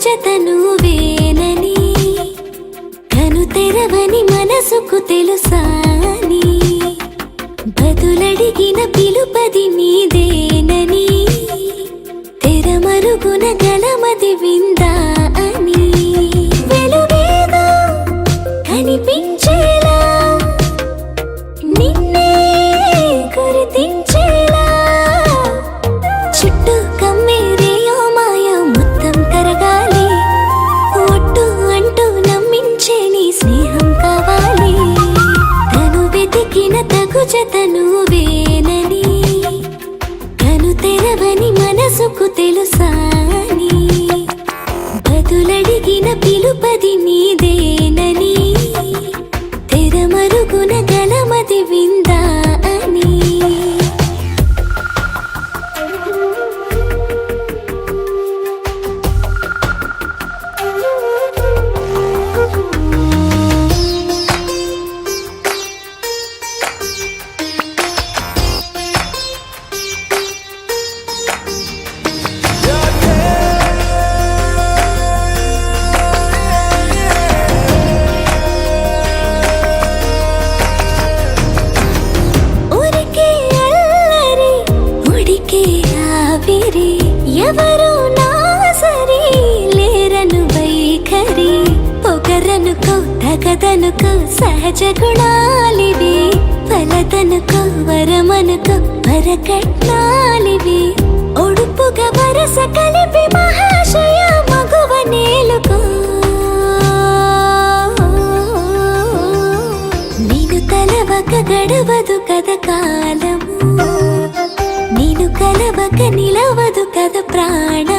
జతను వేనని కను తెరవని మనసుకు తెలుసాని బదులడిగిన పిలుపది నీదేనని తెరమరుగున గలమది విందా అని వెలుగేదో కనిపించేలా నిన్నే గుర్తించేలా చుట్టూ కమ్మేరేయో మాయో మొత్తం కరగాలి ఒట్టు అంటూ నమ్మించే నీ స్నేహం కావాలి తను వెతికిన తగు జతను వేనని కను తెరవని మనసుకు తెలుసాని బదులడిగిన పిలుపది నీదేనని తెరమరుగున గలమది విందా అని ఎవరు నా సరి లేరను వైఖరి పొగరనుకో తగదనుకో సహజ గుణాలివి ఫలదనుకో వరమనుకో వరకట్నాలివి ఒడుపుగా వరస కలిపి మహాశయ మగువ నేలుకో నేను తలవక గడవదు కథ కాలము నేను కలవక నిలవదు కథ ప్రాణ